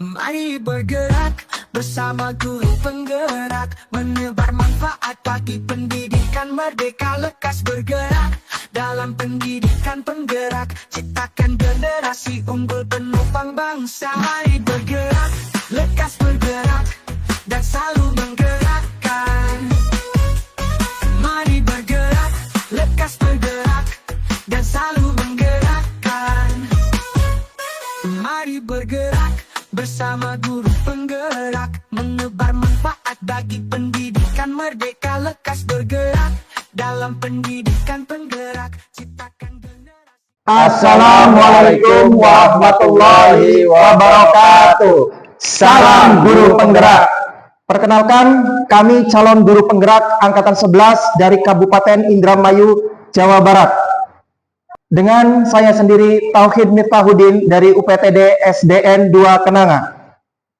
Mari bergerak bersama guru penggerak, menebar manfaat bagi pendidikan merdeka. Lekas bergerak dalam pendidikan penggerak, ciptakan generasi unggul penopang bangsa. Mari bergerak, lekas bergerak, dan selalu menggerakkan. Mari bergerak, lekas bergerak, dan selalu menggerakkan. Mari bergerak bersama guru penggerak, menebar manfaat bagi pendidikan merdeka. Lekas bergerak dalam pendidikan penggerak, ciptakan generasi. Assalamualaikum warahmatullahi wabarakatuh. Salam guru penggerak. Perkenalkan, kami calon guru penggerak angkatan 11 dari Kabupaten Indramayu, Jawa Barat. Dengan saya sendiri Tauhid Miftahudin dari UPTD SDN 2 Kenanga.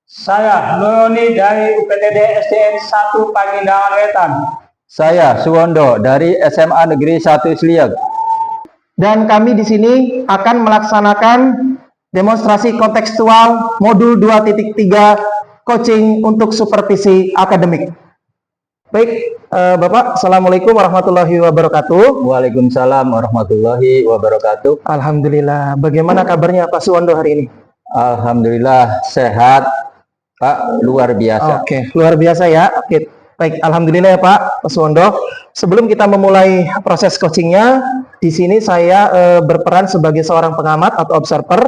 Saya Noni dari UPTD SDN 1 Pagindangan Wetan. Saya Suwondo dari SMA Negeri 1 Sliag. Dan kami di sini akan melaksanakan demonstrasi kontekstual modul 2.3 coaching untuk supervisi akademik. Baik, Bapak, Assalamualaikum warahmatullahi wabarakatuh. Waalaikumsalam warahmatullahi wabarakatuh. Alhamdulillah. Bagaimana kabarnya Pak Suwondo hari ini? Alhamdulillah sehat, Pak, luar biasa. Oke, luar biasa ya. Oke, baik. Alhamdulillah ya Pak Suwondo. Sebelum kita memulai proses coachingnya, di sini saya berperan sebagai seorang pengamat atau observer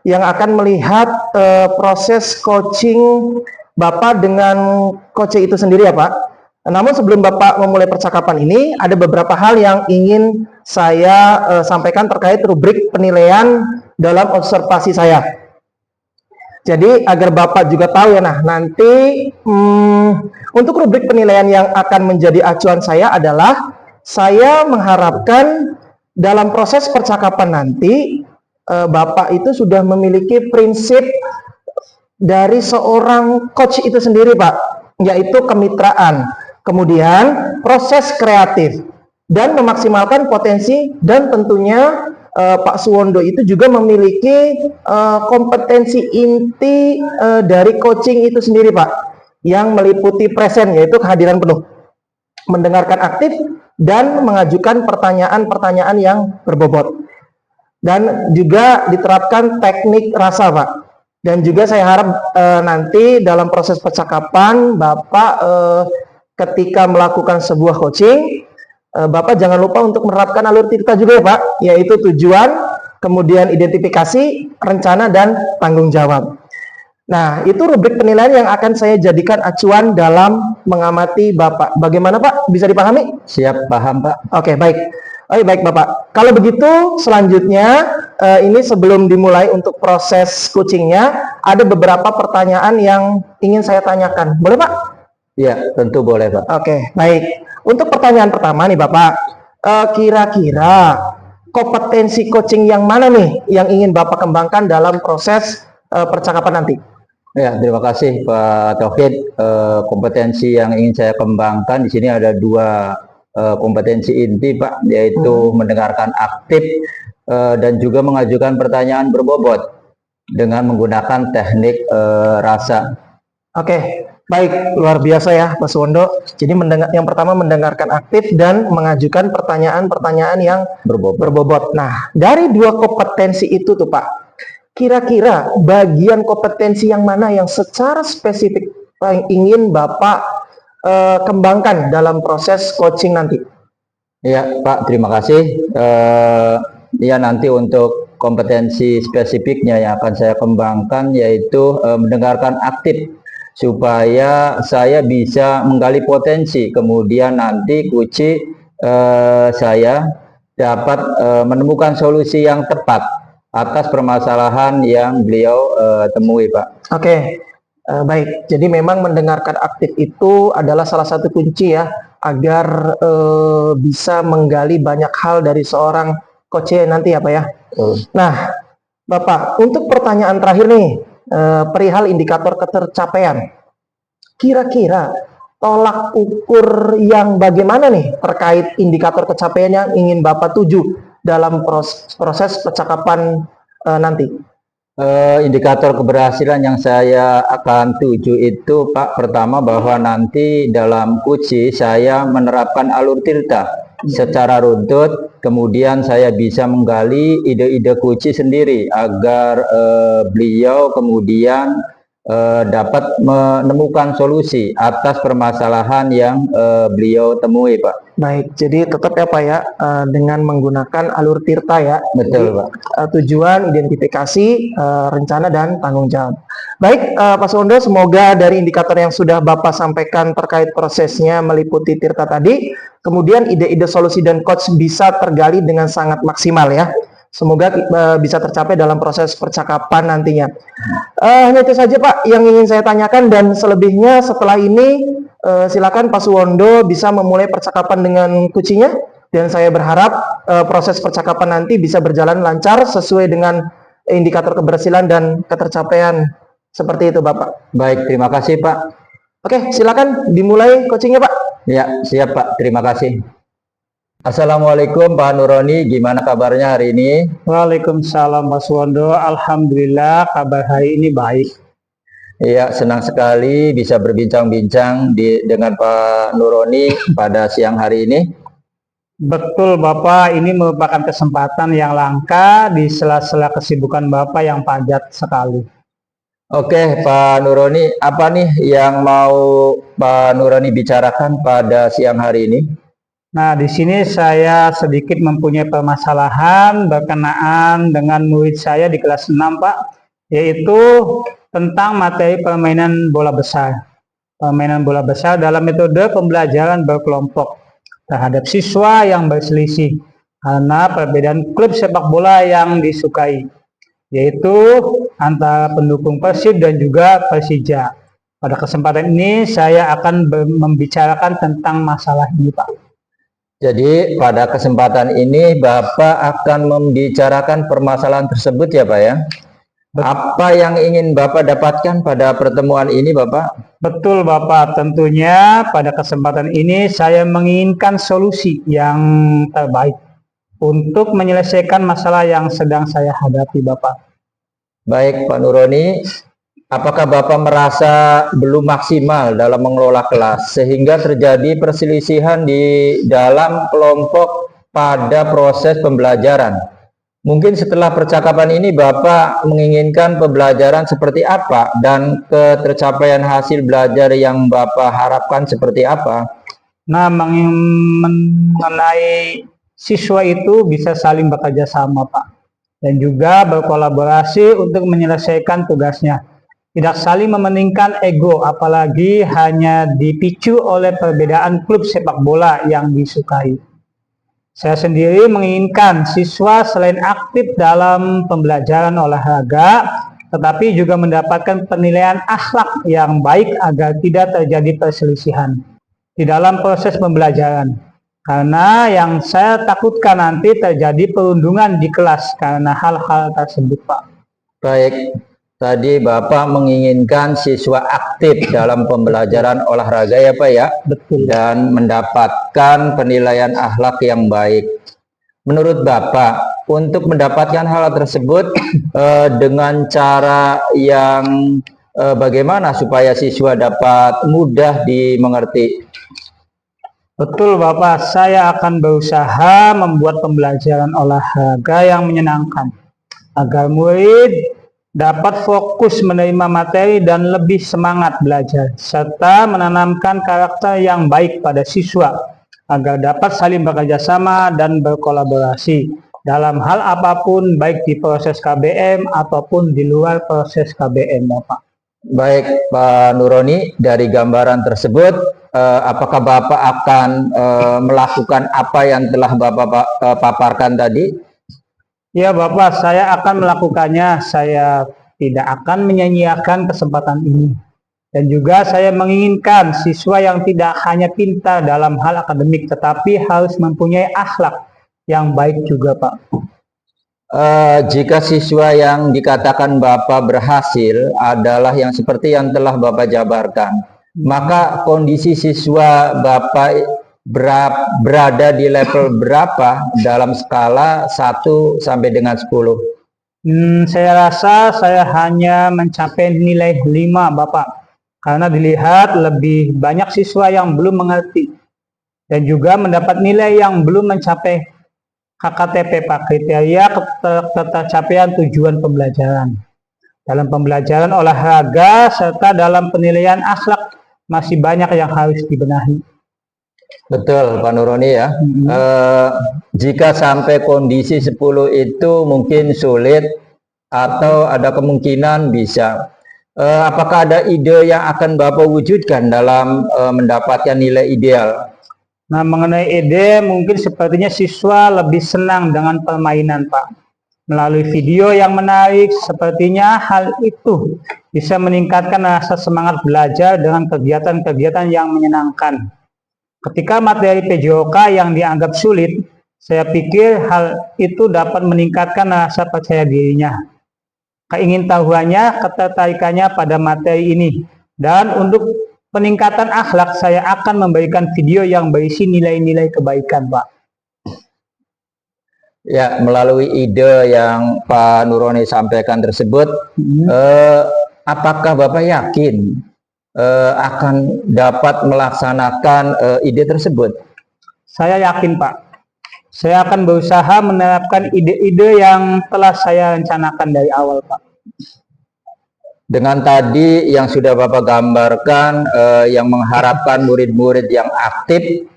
yang akan melihat proses coaching Bapak dengan coach itu sendiri ya Pak. Namun sebelum Bapak memulai percakapan ini, ada beberapa hal yang ingin saya sampaikan terkait rubrik penilaian dalam observasi saya. Jadi agar Bapak juga tahu ya, nah nanti untuk rubrik penilaian yang akan menjadi acuan saya adalah saya mengharapkan dalam proses percakapan nanti Bapak itu sudah memiliki prinsip dari seorang coach itu sendiri Pak, yaitu kemitraan. Kemudian proses kreatif dan memaksimalkan potensi, dan tentunya Pak Suwondo itu juga memiliki kompetensi inti dari coaching itu sendiri Pak, yang meliputi present, yaitu kehadiran penuh, mendengarkan aktif, dan mengajukan pertanyaan-pertanyaan yang berbobot. Dan juga diterapkan teknik rasa Pak. Dan juga saya harap nanti dalam proses percakapan Bapak ketika melakukan sebuah coaching, Bapak jangan lupa untuk menerapkan alur TIKTA juga ya Pak, yaitu tujuan, kemudian identifikasi, rencana, dan tanggung jawab. Nah, itu rubrik penilaian yang akan saya jadikan acuan dalam mengamati Bapak. Bagaimana Pak? Bisa dipahami? Siap, paham Pak. Oke, baik. Oh, baik Bapak. Kalau begitu, selanjutnya ini sebelum dimulai untuk proses coachingnya, ada beberapa pertanyaan yang ingin saya tanyakan. Boleh Pak? Ya, tentu boleh Pak. Oke, baik. Untuk pertanyaan pertama nih Bapak, kira-kira kompetensi coaching yang mana nih yang ingin Bapak kembangkan dalam proses percakapan nanti? Ya, terima kasih Pak Tauhid. Kompetensi yang ingin saya kembangkan di sini ada dua kompetensi inti Pak, yaitu mendengarkan aktif dan juga mengajukan pertanyaan berbobot dengan menggunakan teknik rasa. Oke. Baik, luar biasa ya Pak Suwondo. Jadi yang pertama mendengarkan aktif dan mengajukan pertanyaan-pertanyaan yang berbobot. Nah, dari dua kompetensi itu tuh Pak, kira-kira bagian kompetensi yang mana yang secara spesifik yang ingin Bapak kembangkan dalam proses coaching nanti? Ya Pak, terima kasih. Ya, nanti untuk kompetensi spesifiknya yang akan saya kembangkan yaitu mendengarkan aktif, supaya saya bisa menggali potensi, kemudian nanti kunci saya dapat menemukan solusi yang tepat atas permasalahan yang beliau temui Pak. Oke, baik. Jadi memang mendengarkan aktif itu adalah salah satu kunci ya, agar bisa menggali banyak hal dari seorang coach nanti ya Pak ya. Nah Bapak, untuk pertanyaan terakhir nih, perihal indikator ketercapaian, kira-kira tolak ukur yang bagaimana nih terkait indikator kecapaian yang ingin Bapak tuju dalam proses percakapan nanti? Indikator keberhasilan yang saya akan tuju itu, Pak, pertama bahwa nanti dalam kuci saya menerapkan alur tirta secara runtut, kemudian saya bisa menggali ide-ide kuci sendiri agar beliau kemudian dapat menemukan solusi atas permasalahan yang beliau temui, Pak. Baik, jadi tetap ya Pak ya, dengan menggunakan alur tirta ya. Betul, Jadi, Pak. tujuan, identifikasi, rencana, dan tanggung jawab. Baik, Pak Suwondo, semoga dari indikator yang sudah Bapak sampaikan terkait prosesnya meliputi tirta tadi, kemudian ide-ide solusi dan coach bisa tergali dengan sangat maksimal ya. Semoga bisa tercapai dalam proses percakapan nantinya. Hanya itu saja Pak yang ingin saya tanyakan, dan selebihnya setelah ini silakan Pak Suwondo bisa memulai percakapan dengan kucinya, dan saya berharap proses percakapan nanti bisa berjalan lancar sesuai dengan indikator keberhasilan dan ketercapaian seperti itu Bapak. Baik, terima kasih, Pak. Oke, silakan dimulai coachingnya Pak. Ya, siap, Pak. Terima kasih. Assalamualaikum Pak Nuroni, gimana kabarnya hari ini? Waalaikumsalam Pak Suwondo. Alhamdulillah kabar hari ini baik. Iya, senang sekali bisa berbincang-bincang dengan Pak Nuroni pada siang hari ini. Betul Bapak, ini merupakan kesempatan yang langka di sela-sela kesibukan Bapak yang padat sekali. Oke, Pak Nuroni, apa nih yang mau Pak Nuroni bicarakan pada siang hari ini? Nah, di sini saya sedikit mempunyai permasalahan berkenaan dengan murid saya di kelas 6, Pak, yaitu tentang materi permainan bola besar. Permainan bola besar dalam metode pembelajaran berkelompok terhadap siswa yang berselisih karena perbedaan klub sepak bola yang disukai, yaitu antara pendukung Persib dan juga Persija. Pada kesempatan ini saya akan membicarakan tentang masalah ini, Pak. Jadi pada kesempatan ini Bapak akan membicarakan permasalahan tersebut ya Pak ya? Apa yang ingin Bapak dapatkan pada pertemuan ini Bapak? Betul Bapak, tentunya pada kesempatan ini saya menginginkan solusi yang terbaik untuk menyelesaikan masalah yang sedang saya hadapi Bapak. Baik Pak Nuroni, apakah Bapak merasa belum maksimal dalam mengelola kelas sehingga terjadi perselisihan di dalam kelompok pada proses pembelajaran? Mungkin setelah percakapan ini Bapak menginginkan pembelajaran seperti apa dan ketercapaian hasil belajar yang Bapak harapkan seperti apa? Nah, mengenai siswa itu bisa saling bekerja sama Pak, dan juga berkolaborasi untuk menyelesaikan tugasnya. Tidak saling mementingkan ego, apalagi hanya dipicu oleh perbedaan klub sepak bola yang disukai. Saya sendiri menginginkan siswa selain aktif dalam pembelajaran olahraga, tetapi juga mendapatkan penilaian akhlak yang baik agar tidak terjadi perselisihan di dalam proses pembelajaran. Karena yang saya takutkan nanti terjadi perundungan di kelas karena hal-hal tersebut, Pak. Baik. Tadi Bapak menginginkan siswa aktif dalam pembelajaran olahraga ya Pak ya? Betul. Dan mendapatkan penilaian akhlak yang baik. Menurut Bapak, untuk mendapatkan hal tersebut dengan cara yang bagaimana supaya siswa dapat mudah dimengerti? Betul Bapak, saya akan berusaha membuat pembelajaran olahraga yang menyenangkan agar murid dapat fokus menerima materi dan lebih semangat belajar, serta menanamkan karakter yang baik pada siswa agar dapat saling bekerja sama dan berkolaborasi dalam hal apapun, baik di proses KBM ataupun di luar proses KBM, Bapak. Baik Pak Nuroni, dari gambaran tersebut apakah Bapak akan melakukan apa yang telah Bapak paparkan tadi? Ya Bapak, saya akan melakukannya. Saya tidak akan menyanyiakan kesempatan ini. Dan juga saya menginginkan siswa yang tidak hanya pintar dalam hal akademik, tetapi harus mempunyai akhlak yang baik juga Pak. Jika siswa yang dikatakan Bapak berhasil adalah yang seperti yang telah Bapak jabarkan, maka kondisi siswa Bapak berada di level berapa dalam skala 1 sampai dengan 10? Saya rasa saya hanya mencapai nilai 5, Bapak. Karena dilihat lebih banyak siswa yang belum mengerti dan juga mendapat nilai yang belum mencapai KKTP, Pak, kriteria ketercapaian tujuan pembelajaran. Dalam pembelajaran olahraga serta dalam penilaian akhlak masih banyak yang harus dibenahi. Betul, Pak Nuroni ya. Jika sampai kondisi 10 itu mungkin sulit atau ada kemungkinan bisa. Apakah ada ide yang akan Bapak wujudkan dalam mendapatkan nilai ideal? Nah, mengenai ide, mungkin sepertinya siswa lebih senang dengan permainan, Pak. Melalui video yang menarik, sepertinya hal itu bisa meningkatkan rasa semangat belajar dengan kegiatan-kegiatan yang menyenangkan. Ketika materi PJOK yang dianggap sulit, saya pikir hal itu dapat meningkatkan rasa percaya dirinya, keingintahuannya, ketertarikannya pada materi ini. Dan untuk peningkatan akhlak, saya akan memberikan video yang berisi nilai-nilai kebaikan, Pak. Ya, melalui ide yang Pak Nuroni sampaikan tersebut, apakah Bapak yakin akan dapat melaksanakan ide tersebut? Saya yakin, Pak. Saya akan berusaha menerapkan ide-ide yang telah saya rencanakan dari awal, Pak. Dengan tadi yang sudah Bapak gambarkan, yang mengharapkan murid-murid yang aktif,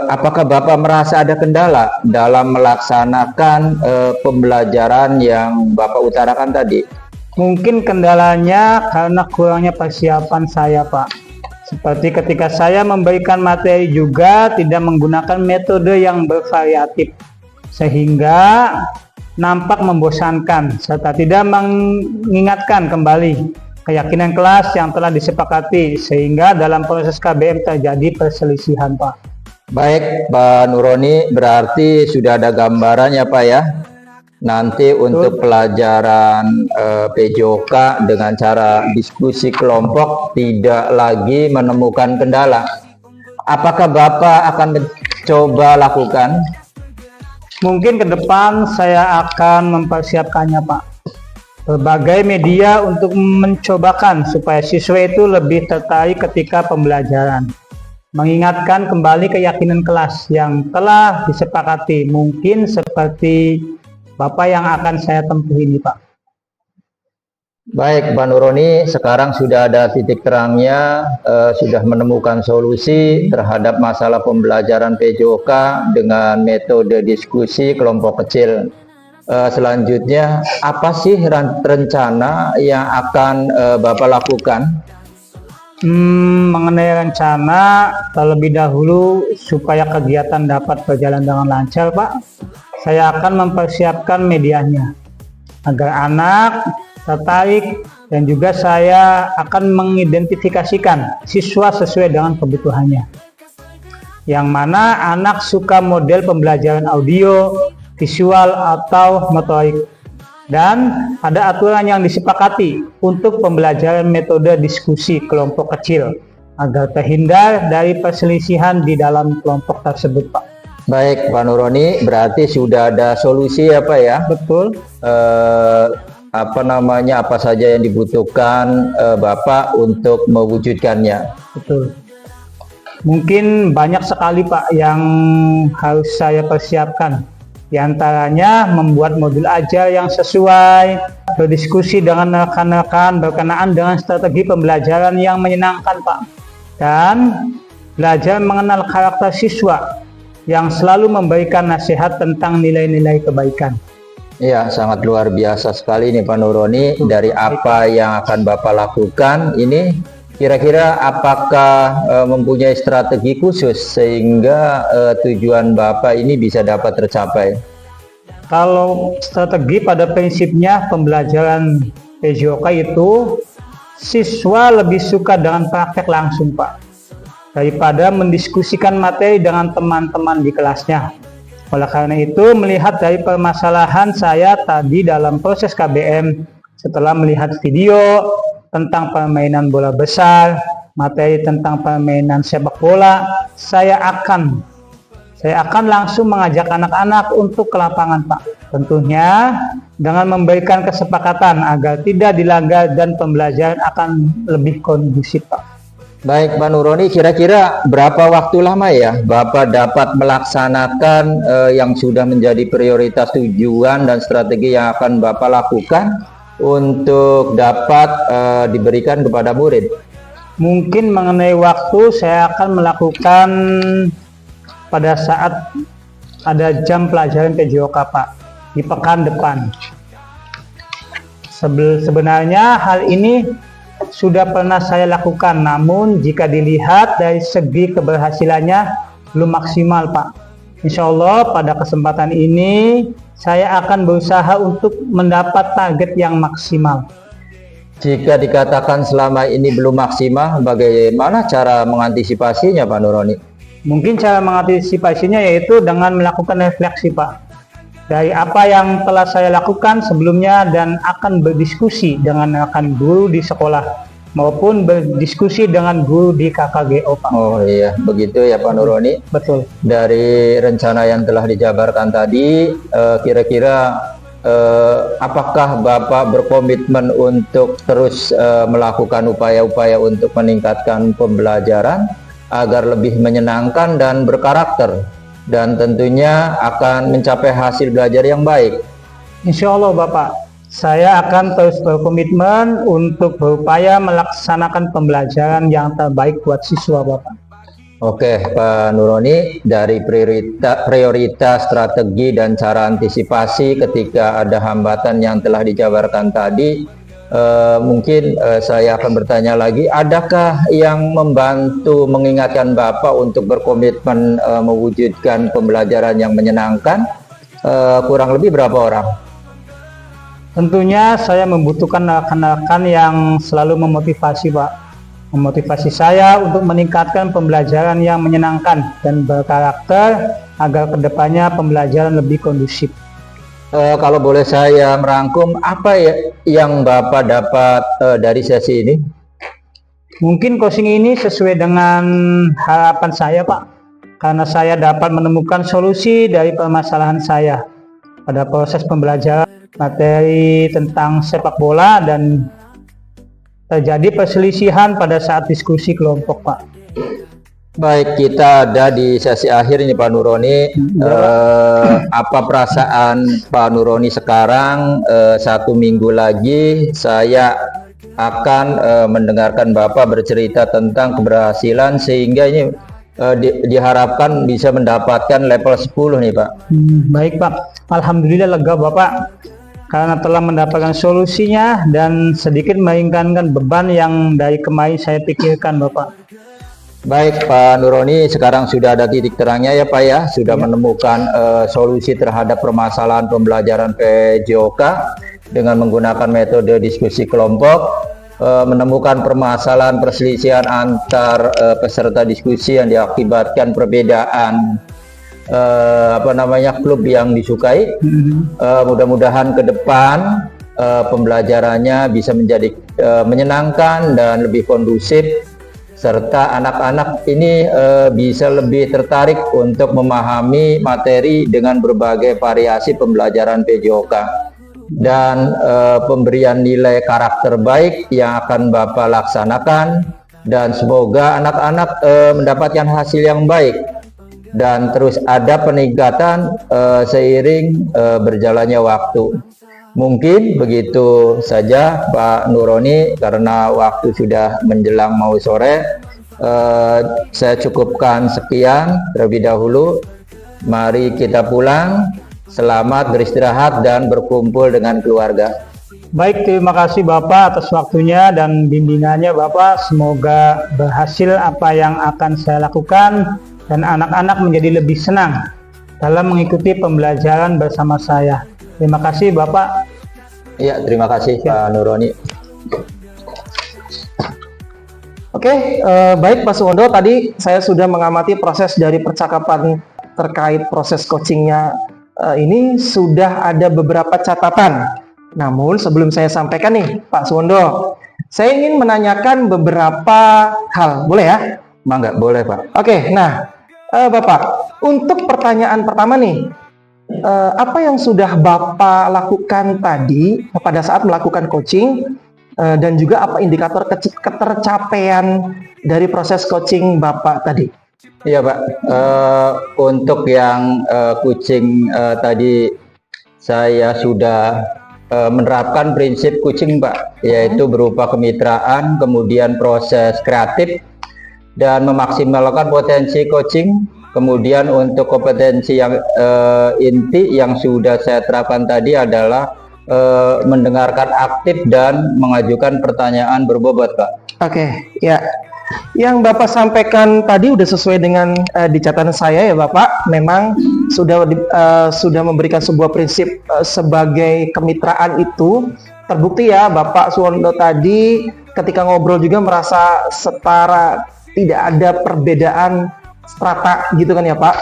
apakah Bapak merasa ada kendala dalam melaksanakan pembelajaran yang Bapak utarakan tadi? Mungkin kendalanya karena kurangnya persiapan saya, Pak. Seperti ketika saya memberikan materi juga tidak menggunakan metode yang bervariatif, sehingga nampak membosankan serta tidak mengingatkan kembali keyakinan kelas yang telah disepakati, sehingga dalam proses KBM terjadi perselisihan, Pak. Baik, Pak Nuroni, berarti sudah ada gambarannya, Pak ya. Nanti untuk pelajaran PJOK dengan cara diskusi kelompok tidak lagi menemukan kendala. Apakah Bapak akan mencoba lakukan? Mungkin ke depan saya akan mempersiapkannya, Pak. Berbagai media untuk mencobakan supaya siswa itu lebih tertarik ketika pembelajaran. Mengingatkan kembali keyakinan kelas yang telah disepakati, mungkin seperti Bapak yang akan saya tempuh ini, Pak. Baik, Pak Nuroni, sekarang sudah ada titik terangnya, sudah menemukan solusi terhadap masalah pembelajaran PJOK dengan metode diskusi kelompok kecil. Selanjutnya, apa sih rencana yang akan Bapak lakukan? Mengenai rencana, terlebih dahulu supaya kegiatan dapat berjalan dengan lancar, Pak, saya akan mempersiapkan medianya agar anak tertarik, dan juga saya akan mengidentifikasikan siswa sesuai dengan kebutuhannya. Yang mana anak suka model pembelajaran audio, visual, atau motorik. Dan ada aturan yang disepakati untuk pembelajaran metode diskusi kelompok kecil agar terhindar dari perselisihan di dalam kelompok tersebut, Pak. Baik, Pak Nuroni, berarti sudah ada solusi ya, Pak ya? Betul. Apa saja yang dibutuhkan Bapak untuk mewujudkannya? Betul. Mungkin banyak sekali, Pak, yang harus saya persiapkan. Di antaranya membuat modul ajar yang sesuai, berdiskusi dengan rekan-rekan berkenaan dengan strategi pembelajaran yang menyenangkan, Pak. Dan belajar mengenal karakter siswa yang selalu memberikan nasihat tentang nilai-nilai kebaikan. Ya, sangat luar biasa sekali nih Pak Nuroni. Dari apa yang akan Bapak lakukan ini, kira-kira apakah mempunyai strategi khusus sehingga tujuan Bapak ini bisa dapat tercapai? Kalau strategi pada prinsipnya pembelajaran PJOK itu siswa lebih suka dengan praktek langsung, Pak, daripada mendiskusikan materi dengan teman-teman di kelasnya. Oleh karena itu, melihat dari permasalahan saya tadi dalam proses KBM, setelah melihat video tentang permainan bola besar, materi tentang permainan sepak bola, saya akan saya akan langsung mengajak anak-anak untuk ke lapangan, Pak. Tentunya dengan memberikan kesepakatan agar tidak dilanggar dan pembelajaran akan lebih kondusif, Pak. Baik Pak Nuroni, kira-kira berapa waktu lama ya Bapak dapat melaksanakan yang sudah menjadi prioritas tujuan dan strategi yang akan Bapak lakukan untuk dapat diberikan kepada murid? Mungkin mengenai waktu, saya akan melakukan pada saat ada jam pelajaran PJOK, Pak, di pekan depan. Sebenarnya hal ini sudah pernah saya lakukan, namun jika dilihat dari segi keberhasilannya belum maksimal, Pak. Insya Allah pada kesempatan ini saya akan berusaha untuk mendapat target yang maksimal. Jika dikatakan selama ini belum maksimal, bagaimana cara mengantisipasinya Pak Nuroni? Mungkin cara mengantisipasinya yaitu dengan melakukan refleksi, Pak, dari apa yang telah saya lakukan sebelumnya dan akan berdiskusi dengan rekan guru di sekolah maupun berdiskusi dengan guru di KKGO, Pak. Oh iya, begitu ya Pak Nuroni. Betul. Dari rencana yang telah dijabarkan tadi, kira-kira apakah Bapak berkomitmen untuk terus melakukan upaya-upaya untuk meningkatkan pembelajaran agar lebih menyenangkan dan berkarakter, dan tentunya akan mencapai hasil belajar yang baik? Insya Allah Bapak, saya akan terus berkomitmen untuk berupaya melaksanakan pembelajaran yang terbaik buat siswa, Bapak. Oke Pak Nuroni, dari prioritas, strategi dan cara antisipasi ketika ada hambatan yang telah dijabarkan tadi, mungkin saya akan bertanya lagi, adakah yang membantu mengingatkan Bapak untuk berkomitmen mewujudkan pembelajaran yang menyenangkan? Kurang lebih berapa orang? Tentunya saya membutuhkan rekan-rekan yang selalu memotivasi, Pak. Memotivasi saya untuk meningkatkan pembelajaran yang menyenangkan dan berkarakter agar kedepannya pembelajaran lebih kondusif. Kalau boleh saya merangkum, apa ya yang Bapak dapat dari sesi ini? Mungkin coaching ini sesuai dengan harapan saya, Pak, karena saya dapat menemukan solusi dari permasalahan saya pada proses pembelajaran materi tentang sepak bola dan terjadi perselisihan pada saat diskusi kelompok, Pak. Baik, kita ada di sesi akhir ini Pak Nuroni. Apa perasaan Pak Nuroni sekarang? 1 minggu lagi saya akan mendengarkan Bapak bercerita tentang keberhasilan sehingga ini diharapkan bisa mendapatkan level 10 nih Pak. Baik Pak, alhamdulillah lega Bapak karena telah mendapatkan solusinya dan sedikit meringankan beban yang dari kemarin saya pikirkan, Bapak. Baik Pak Nuroni, sekarang sudah ada titik terangnya ya Pak ya, sudah menemukan solusi terhadap permasalahan pembelajaran PJOK dengan menggunakan metode diskusi kelompok, menemukan permasalahan perselisihan antar peserta diskusi yang diakibatkan perbedaan klub yang disukai. Mudah-mudahan ke depan pembelajarannya bisa menjadi menyenangkan dan lebih kondusif, serta anak-anak ini bisa lebih tertarik untuk memahami materi dengan berbagai variasi pembelajaran PJOK dan pemberian nilai karakter baik yang akan Bapak laksanakan, dan semoga anak-anak mendapatkan hasil yang baik dan terus ada peningkatan seiring berjalannya waktu. Mungkin begitu saja Pak Nuroni, karena waktu sudah menjelang mau sore. Saya cukupkan sekian terlebih dahulu. Mari kita pulang. Selamat beristirahat dan berkumpul dengan keluarga. Baik, terima kasih Bapak atas waktunya dan bimbingannya Bapak. Semoga berhasil apa yang akan saya lakukan dan anak-anak menjadi lebih senang dalam mengikuti pembelajaran bersama saya. Terima kasih Bapak. Ya, terima kasih Pak Nuroni. Oke, baik Pak Suwondo, tadi saya sudah mengamati proses dari percakapan terkait proses coachingnya. Ini sudah ada beberapa catatan. Namun sebelum saya sampaikan nih Pak Suwondo, saya ingin menanyakan beberapa hal, boleh ya? Mangga, boleh Pak. Oke, nah Bapak, untuk pertanyaan pertama nih, apa yang sudah Bapak lakukan tadi pada saat melakukan coaching, dan juga apa indikator ketercapaian dari proses coaching Bapak tadi? Iya Pak, untuk yang coaching tadi saya sudah menerapkan prinsip coaching Pak, yaitu berupa kemitraan, kemudian proses kreatif, dan memaksimalkan potensi coaching. Kemudian untuk kompetensi yang inti yang sudah saya terapkan tadi adalah mendengarkan aktif dan mengajukan pertanyaan berbobot Pak. Oke, ya. Yang Bapak sampaikan tadi udah sesuai dengan di catatan saya ya Bapak. Memang sudah memberikan sebuah prinsip sebagai kemitraan itu terbukti ya Bapak Suwondo tadi ketika ngobrol juga merasa setara, tidak ada perbedaan strata gitu kan ya Pak.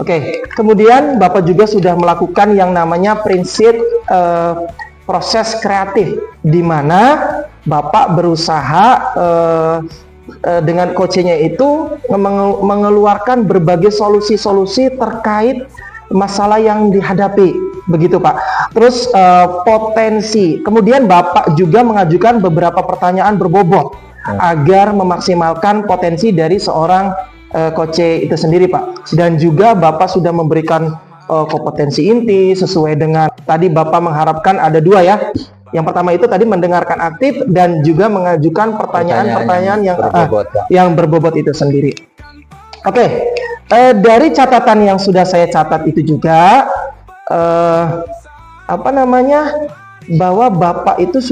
Oke, kemudian Bapak juga sudah melakukan yang namanya prinsip proses kreatif, di mana Bapak berusaha dengan coachingnya itu mengeluarkan berbagai solusi-solusi terkait masalah yang dihadapi, begitu Pak. Terus potensi, kemudian Bapak juga mengajukan beberapa pertanyaan berbobot agar memaksimalkan potensi dari seorang coach itu sendiri Pak. Dan juga Bapak sudah memberikan kompetensi inti sesuai dengan tadi Bapak mengharapkan ada dua ya. Yang pertama itu tadi mendengarkan aktif dan juga mengajukan pertanyaan-pertanyaan yang berbobot itu sendiri. Oke, dari catatan yang sudah saya catat itu juga bahwa Bapak itu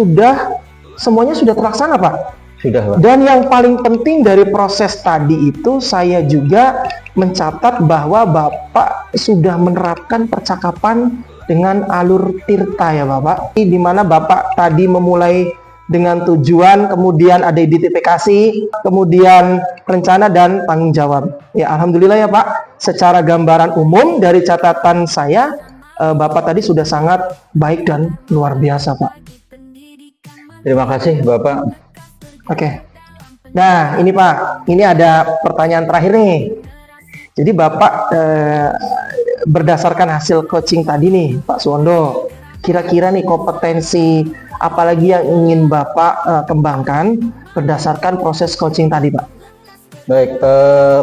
semuanya sudah terlaksana Pak. Sudah Pak. Dan yang paling penting dari proses tadi itu saya juga mencatat bahwa Bapak sudah menerapkan percakapan dengan alur tirta ya Bapak, di mana Bapak tadi memulai dengan tujuan, kemudian ada identifikasi, kemudian rencana dan tanggung jawab. Ya alhamdulillah ya Pak, secara gambaran umum dari catatan saya, Bapak tadi sudah sangat baik dan luar biasa Pak. Terima kasih Bapak. Oke. Nah ini Pak, ini ada pertanyaan terakhir nih. Jadi Bapak berdasarkan hasil coaching tadi nih Pak Suwondo, kira-kira nih kompetensi apalagi yang ingin Bapak kembangkan berdasarkan proses coaching tadi Pak? Baik,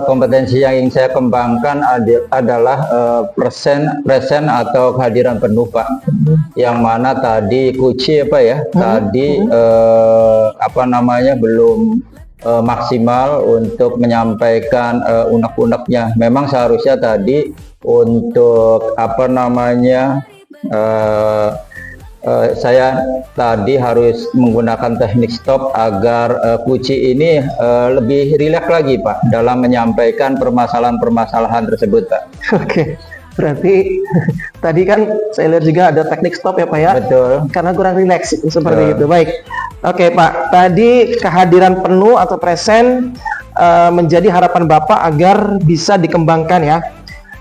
kompetensi yang ingin saya kembangkan adalah present atau kehadiran penuh Pak. Yang mana tadi kunci apa ya? Tadi belum maksimal untuk menyampaikan unek-uneknya. Memang seharusnya tadi untuk saya tadi harus menggunakan teknik stop agar kunci ini lebih rileks lagi Pak dalam menyampaikan permasalahan-permasalahan tersebut Pak. Oke, berarti tadi kan saya lihat juga ada teknik stop ya Pak ya? Betul. Karena kurang rileks seperti itu. Baik. Oke Pak, tadi kehadiran penuh atau present menjadi harapan Bapak agar bisa dikembangkan ya.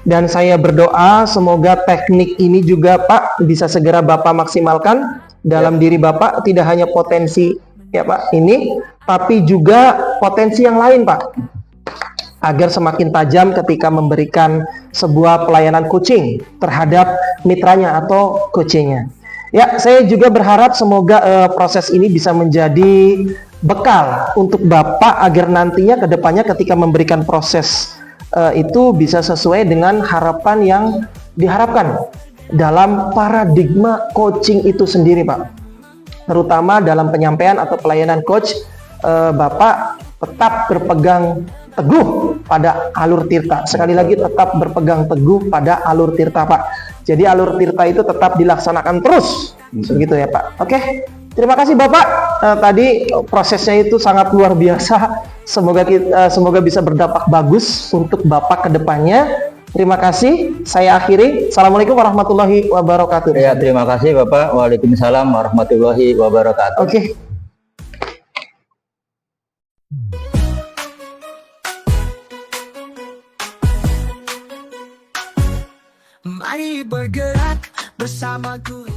Dan saya berdoa semoga teknik ini juga Pak bisa segera Bapak maksimalkan dalam diri Bapak, tidak hanya potensi ya Pak ini, tapi juga potensi yang lain Pak, agar semakin tajam ketika memberikan sebuah pelayanan coaching terhadap mitranya atau coachingnya. Ya, saya juga berharap semoga proses ini bisa menjadi bekal untuk Bapak agar nantinya ke depannya ketika memberikan proses itu bisa sesuai dengan harapan yang diharapkan dalam paradigma coaching itu sendiri Pak. Terutama dalam penyampaian atau pelayanan coach, Bapak tetap berpegang teguh pada alur tirta. Sekali lagi tetap berpegang teguh pada alur tirta Pak. Jadi alur tirta itu tetap dilaksanakan terus, begitu ya Pak. Oke, terima kasih Bapak. Tadi prosesnya itu sangat luar biasa. Semoga bisa berdampak bagus untuk Bapak ke depannya. Terima kasih. Saya akhiri. Assalamualaikum warahmatullahi wabarakatuh. Ya, terima kasih Bapak. Waalaikumsalam warahmatullahi wabarakatuh. Oke. Mari bergerak bersama gue.